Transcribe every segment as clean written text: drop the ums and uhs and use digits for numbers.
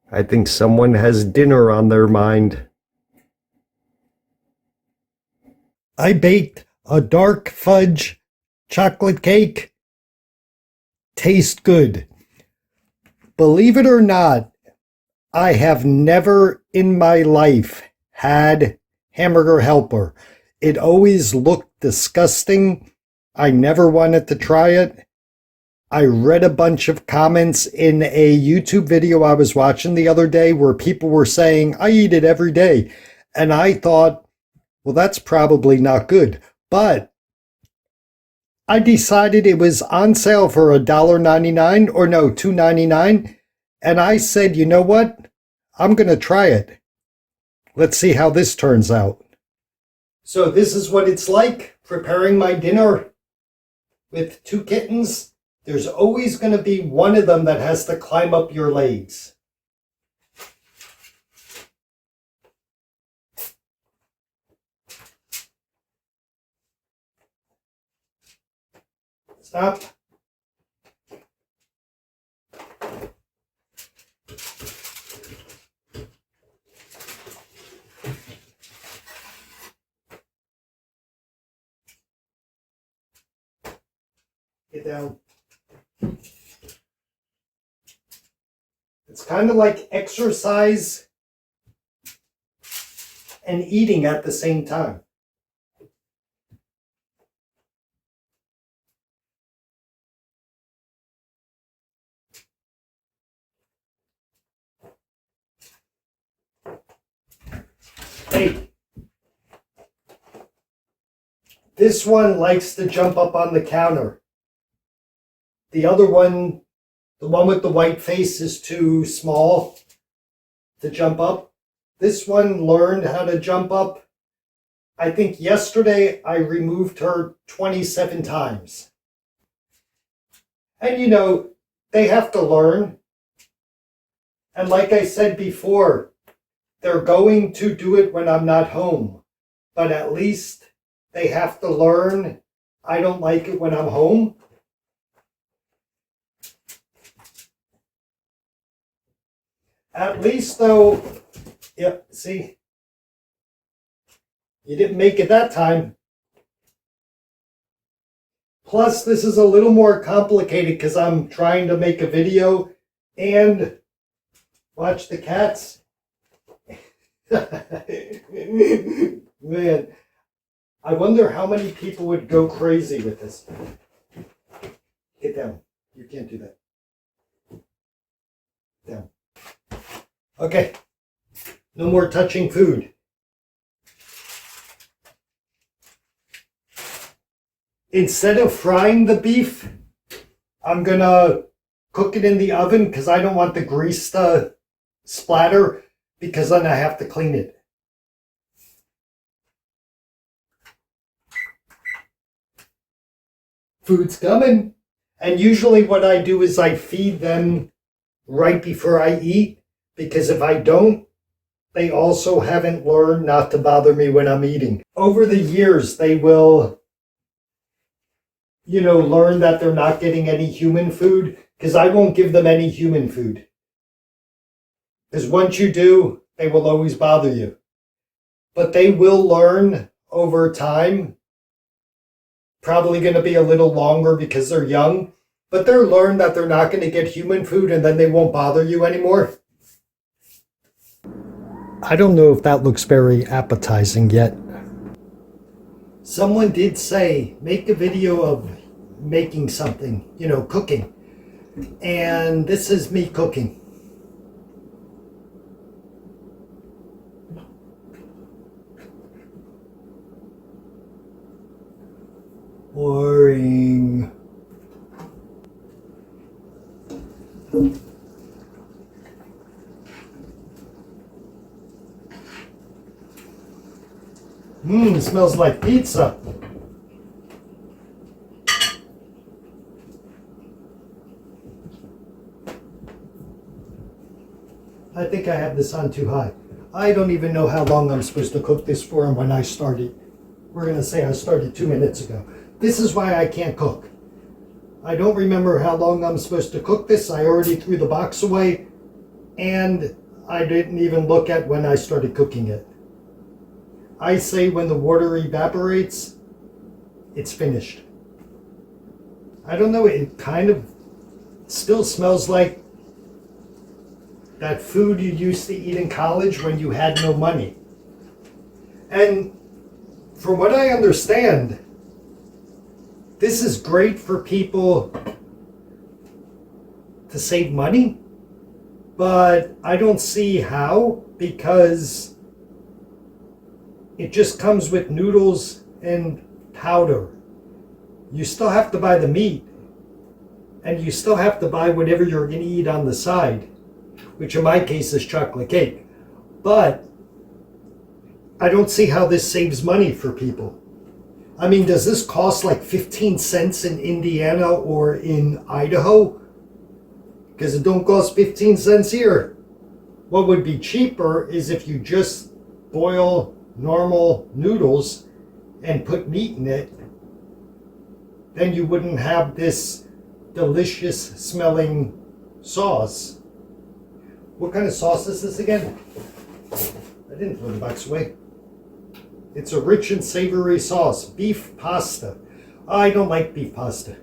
I think someone has dinner on their mind. I baked a dark fudge chocolate cake. Tastes good. Believe it or not, I have never in my life had Hamburger Helper. It always looked disgusting. I never wanted to try it. I read a bunch of comments in a YouTube video I was watching the other day where people were saying, I eat it every day. And I thought, well, that's probably not good. But I decided it was on sale for $1.99, or no, $2.99. And I said, you know what? I'm going to try it. Let's see how this turns out. So this is what it's like preparing my dinner with two kittens. There's always going to be one of them that has to climb up your legs. Stop. Get down. It's kind of like exercise and eating at the same time. Hey, this one likes to jump up on the counter. The other one, the one with the white face, is too small to jump up. This one learned how to jump up. I think yesterday I removed her 27 times. And you know, they have to learn. And like I said before, they're going to do it when I'm not home. But at least they have to learn I don't like it when I'm home. At least though, yep, see, you didn't make it that time. Plus, this is a little more complicated because I'm trying to make a video and watch the cats. Man, I wonder how many people would go crazy with this. Get down. You can't do that. Down. Okay. No more touching food. Instead of frying the beef, I'm gonna cook it in the oven because I don't want the grease to splatter, because then I have to clean it. Food's coming. And usually what I do is I feed them right before I eat, because if I don't, they also haven't learned not to bother me when I'm eating. Over the years, they will, learn that they're not getting any human food, because I won't give them any human food. Because once you do, they will always bother you. But they will learn over time. Probably going to be a little longer because they're young. But they'll learn that they're not going to get human food, and then they won't bother you anymore. I don't know if that looks very appetizing yet. Someone did say, make a video of making something, cooking. And this is me cooking. Boring. It smells like pizza. I think I have this on too high. I don't even know how long I'm supposed to cook this for and when I started. We're going to say I started 2 minutes ago. This is why I can't cook. I don't remember how long I'm supposed to cook this. I already threw the box away. And I didn't even look at when I started cooking it. I say when the water evaporates, it's finished. I don't know, it kind of still smells like that food you used to eat in college when you had no money. And from what I understand, this is great for people to save money, but I don't see how, because it just comes with noodles and powder. You still have to buy the meat, and you still have to buy whatever you're going to eat on the side, which in my case is chocolate cake. But I don't see how this saves money for people. I mean, does this cost like 15 cents in Indiana or in Idaho? Because it don't cost 15 cents here. What would be cheaper is if you just boil normal noodles and put meat in it. Then you wouldn't have this delicious smelling sauce. What kind of sauce is this again? I didn't throw the box away. It's a rich and savory sauce. Beef pasta. I don't like beef pasta.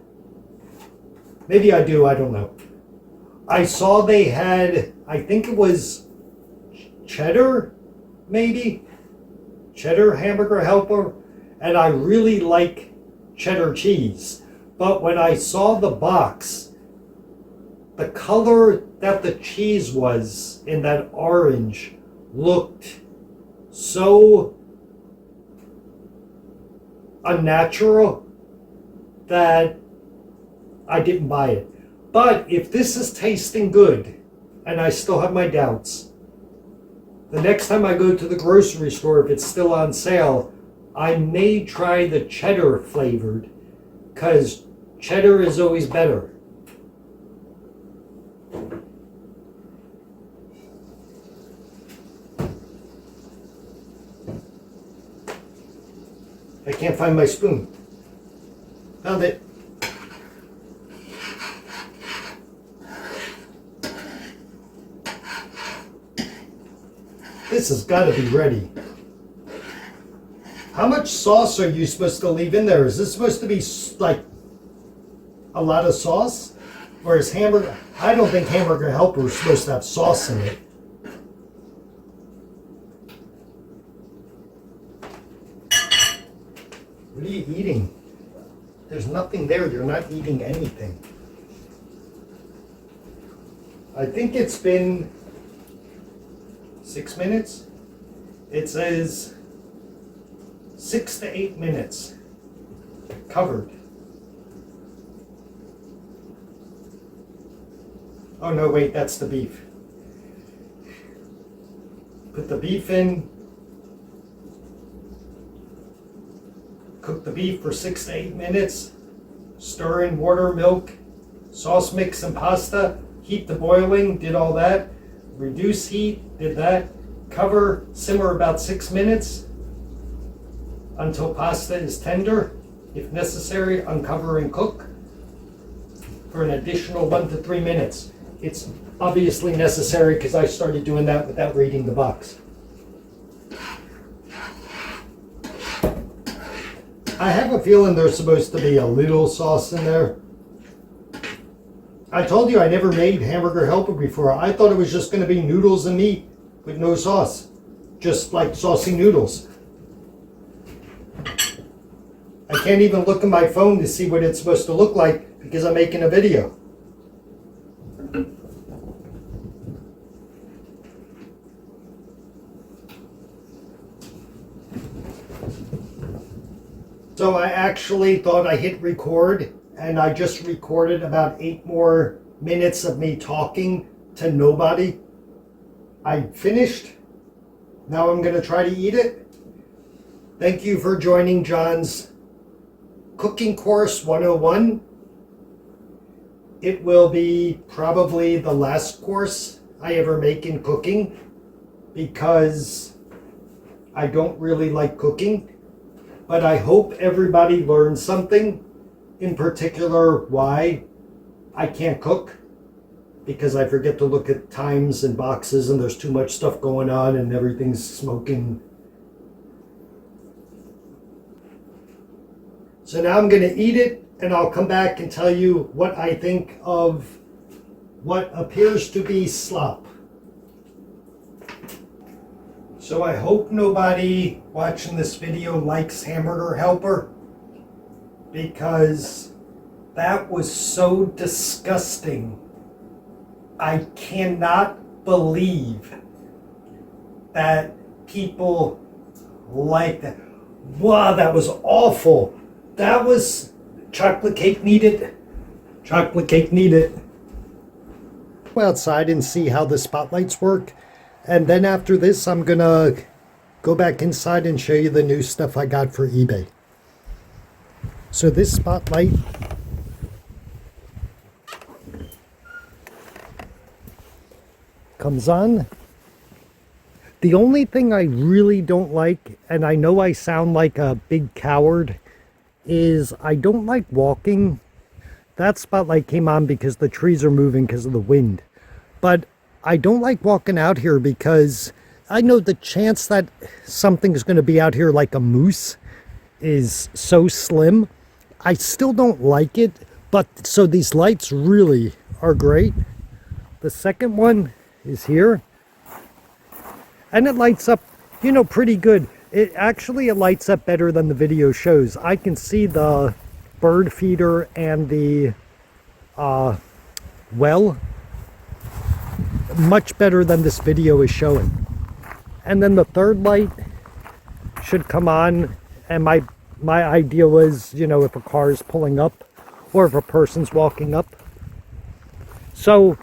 Maybe I do, I don't know. I saw they had, I think it was cheddar, maybe? Cheddar hamburger helper. And I really like cheddar cheese. But when I saw the box, the color that the cheese was in that orange looked so unnatural that I didn't buy it. But if this is tasting good, and I still have my doubts, the next time I go to the grocery store, if it's still on sale, I may try the cheddar flavored, because cheddar is always better. I can't find my spoon. Found it. This has got to be ready. How much sauce are you supposed to leave in there? Is this supposed to be like a lot of sauce? Or is hamburger... I don't think hamburger helper is supposed to have sauce in it. What are you eating? There's nothing there. You're not eating anything. I think it's been 6 minutes. It says 6 to 8 minutes covered. Oh no, wait, that's the beef. Put the beef in. Cook the beef for 6 to 8 minutes. Stir in water, milk, sauce mix, and pasta. Heat to boiling, did all that. Reduce heat, did that. Cover, simmer about 6 minutes until pasta is tender. If necessary, uncover and cook for an additional 1 to 3 minutes. It's obviously necessary because I started doing that without reading the box. I have a feeling there's supposed to be a little sauce in there. I told you I never made hamburger helper before. I thought it was just going to be noodles and meat with no sauce. Just like saucy noodles. I can't even look at my phone to see what it's supposed to look like because I'm making a video. So I actually thought I hit record, and I just recorded about 8 more minutes of me talking to nobody. I finished. Now I'm going to try to eat it. Thank you for joining John's Cooking Course 101. It will be probably the last course I ever make in cooking because I don't really like cooking. But I hope everybody learns something, in particular why I can't cook. because I forget to look at times and boxes and there's too much stuff going on and everything's smoking. So now I'm going to eat it and I'll come back and tell you what I think of what appears to be slop. So I hope nobody watching this video likes Hamburger Helper, because that was so disgusting. I cannot believe that people like that. Wow, that was awful. That was chocolate cake needed. Chocolate cake needed. Go outside and see how the spotlights work. And then after this, I'm gonna go back inside and show you the new stuff I got for eBay. So this spotlight comes on. The only thing I really don't like, and I know I sound like a big coward, is I don't like walking. That spotlight came on because the trees are moving because of the wind. But I don't like walking out here because I know the chance that something's going to be out here like a moose is so slim. I still don't like it, but so these lights really are great. The second one is here, and it lights up, you know, pretty good. It lights up better than the video shows. I can see the bird feeder and the well much better than this video is showing. And then the third light should come on, and my idea was, you know, if a car is pulling up or if a person's walking up. So,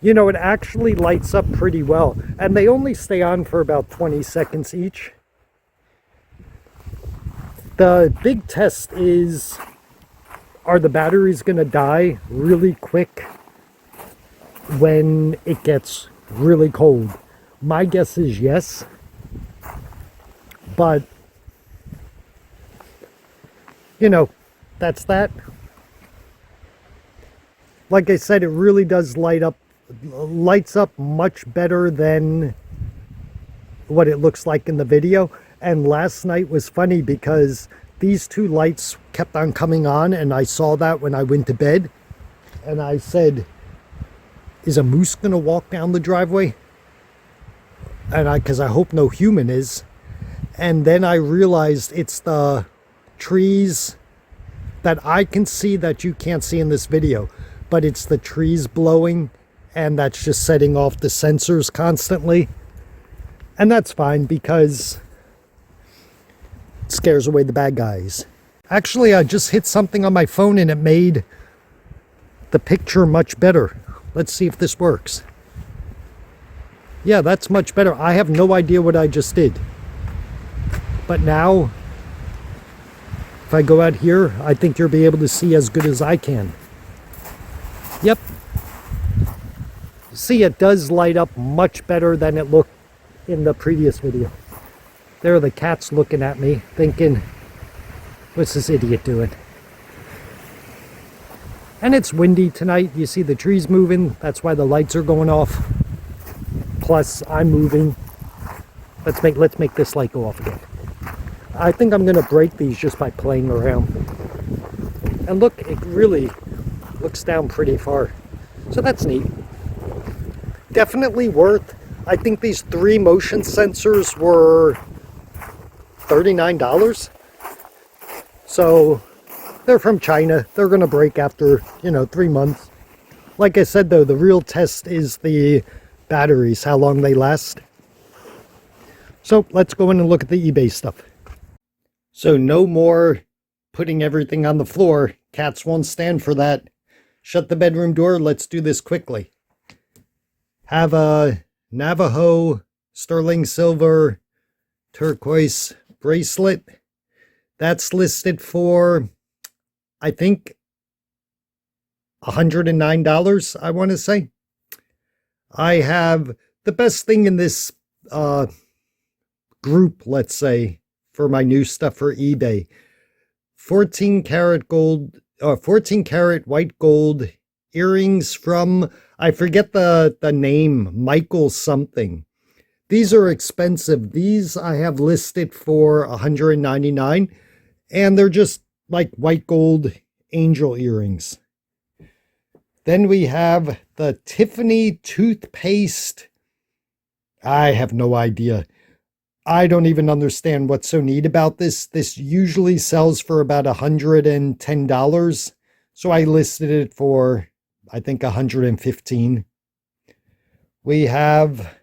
you know, it actually lights up pretty well, and they only stay on for about 20 seconds each. The big test is, are the batteries going to die really quick when it gets really cold? My guess is yes, but you know, that's that. Like I said, it really does lights up much better than what it looks like in the video. And last night was funny because these two lights kept on coming on, and I saw that when I went to bed, and I said, is a moose gonna walk down the driveway? And because I hope no human is. And then I realized it's the trees that I can see that you can't see in this video, but it's the trees blowing, and that's just setting off the sensors constantly. And that's fine because it scares away the bad guys. Actually, I just hit something on my phone and it made the picture much better. Let's see if this works. Yeah, that's much better. I have no idea what I just did. But now, if I go out here, I think you'll be able to see as good as I can. Yep. See, it does light up much better than it looked in the previous video. There are the cats looking at me, thinking, what's this idiot doing? And it's windy tonight. You see the trees moving. That's why the lights are going off. Plus, I'm moving. Let's make this light go off again. I think I'm going to break these just by playing around. And look, it really looks down pretty far. So that's neat. Definitely worth. I think these 3 motion sensors were $39. So they're from China. They're going to break after, 3 months. Like I said, though, the real test is the batteries, how long they last. So let's go in and look at the eBay stuff. So no more putting everything on the floor. Cats won't stand for that. Shut the bedroom door. Let's do this quickly. Have a Navajo sterling silver turquoise bracelet. That's listed for, I think, $109, I want to say. I have the best thing in this group, let's say, for my new stuff for eBay. 14 karat white gold earrings from, I forget the name, Michael something. These are expensive. These I have listed for $199, and they're just like white gold angel earrings. Then we have the Tiffany toothpaste. I have no idea. I don't even understand what's so neat about this. This usually sells for about $110. So I listed it for, I think, $115. We have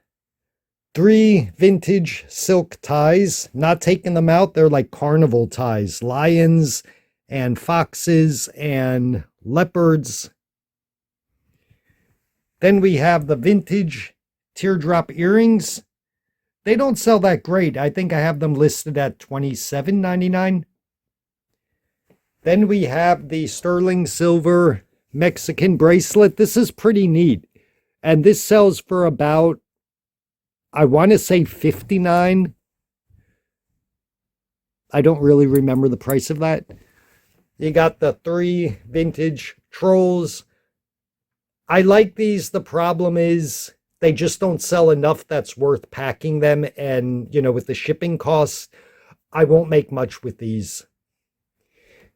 3 vintage silk ties. Not taking them out. They're like carnival ties. Lions and foxes and leopards. Then we have the vintage teardrop earrings. They don't sell that great. I think I have them listed at $27.99. Then we have the sterling silver Mexican bracelet. This is pretty neat. And this sells for about, I want to say $59. I don't really remember the price of that. You got the 3 vintage trolls. I like these. The problem is they just don't sell enough that's worth packing them. And, with the shipping costs, I won't make much with these.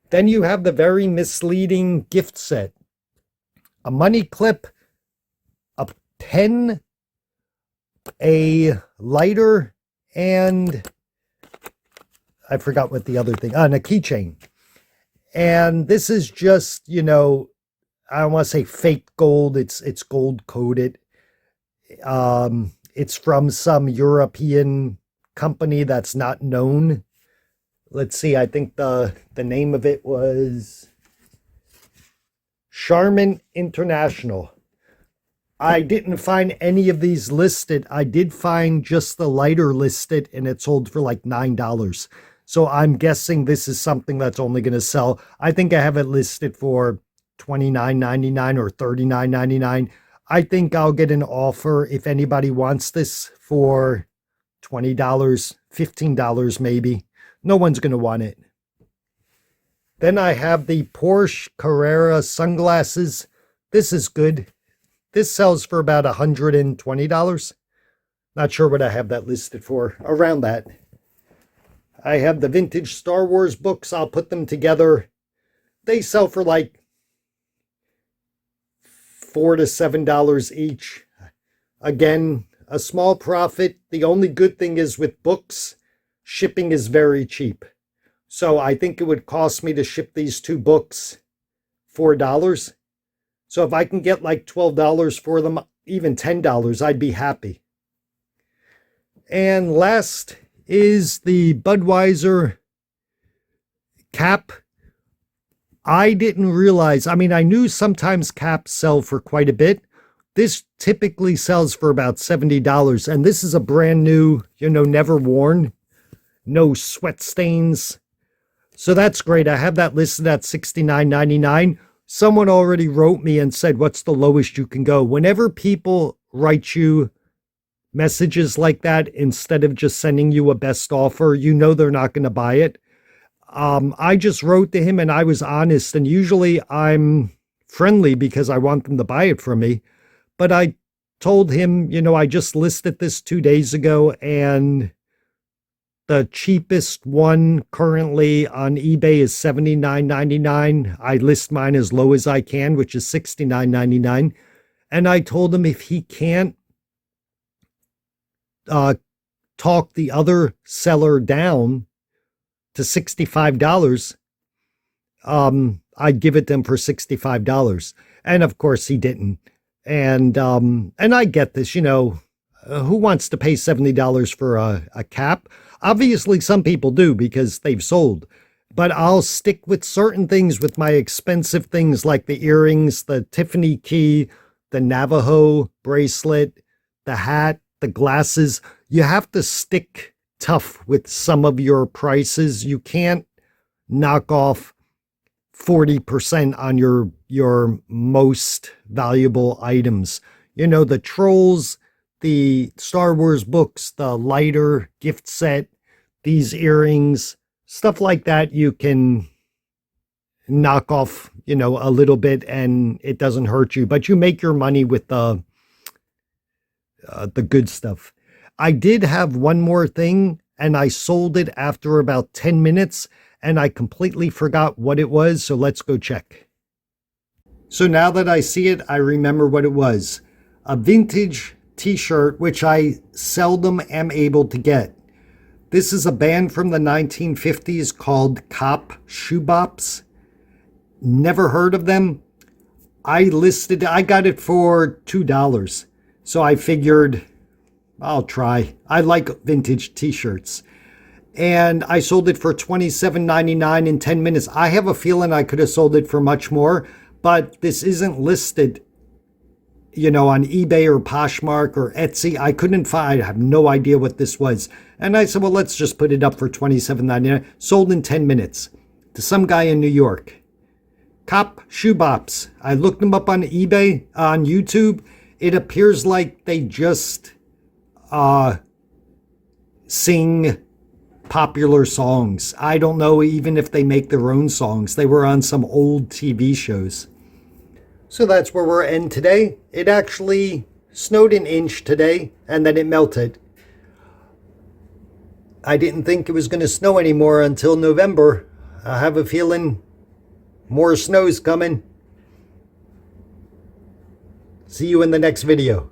Then you have the very misleading gift set. A money clip, a pen, a lighter, and I forgot what the other thing, and a keychain. And this is just, I don't want to say fake gold. It's gold coated. It's from some European company that's not known. Let's see, I think the name of it was Charmin International. I didn't find any of these listed. I did find just the lighter listed, and it sold for like $9. So I'm guessing this is something that's only going to sell. I think I have it listed for $29.99 or $39.99. I think I'll get an offer if anybody wants this for $20, $15 maybe. No one's going to want it. Then I have the Porsche Carrera sunglasses. This is good. This sells for about $120. Not sure what I have that listed for. Around that. I have the vintage Star Wars books. I'll put them together. They sell for like $4 to $7 each. Again, a small profit. The only good thing is with books, shipping is very cheap. So I think it would cost me to ship these 2 books $4. So if I can get like $12 for them, even $10, I'd be happy. And last is the Budweiser cap. I didn't realize, I knew sometimes caps sell for quite a bit. This typically sells for about $70. And this is a brand new, never worn, no sweat stains. So that's great. I have that listed at $69.99. Someone already wrote me and said, what's the lowest you can go? Whenever people write you messages like that, instead of just sending you a best offer, they're not going to buy it. I just wrote to him and I was honest, and usually I'm friendly because I want them to buy it from me. But I told him, I just listed this 2 days ago, and the cheapest one currently on eBay is $79.99. I list mine as low as I can, which is $69.99. And I told him if he can't talk the other seller down to $65, I'd give it to him for $65. And of course he didn't. And I get this, who wants to pay $70 for a cap? Obviously, some people do because they've sold. But I'll stick with certain things, with my expensive things like the earrings, the Tiffany key, the Navajo bracelet, the hat, the glasses. You have to stick tough with some of your prices. You can't knock off 40% on your most valuable items. The trolls, the Star Wars books, the lighter gift set, these earrings, stuff like that, you can knock off, a little bit and it doesn't hurt you, but you make your money with the good stuff. I did have one more thing and I sold it after about 10 minutes and I completely forgot what it was. So let's go check. So now that I see it, I remember what it was. A vintage t-shirt, which I seldom am able to get. This is a band from the 1950s called Cop Shoebops. Never heard of them. I got it for $2. So I figured I'll try. I like vintage t-shirts. And I sold it for $27.99 in 10 minutes. I have a feeling I could have sold it for much more, but this isn't listed, on eBay or Poshmark or Etsy. I couldn't find, I have no idea what this was. And I said, well, let's just put it up for $27.99. Sold in 10 minutes to some guy in New York. Cop Shoebops. I looked them up on eBay, on YouTube. It appears like they just sing popular songs. I don't know even if they make their own songs. They were on some old TV shows. So that's where we're in today. It actually snowed an inch today and then it melted. I didn't think it was going to snow anymore until November. I have a feeling more snow's coming. See you in the next video.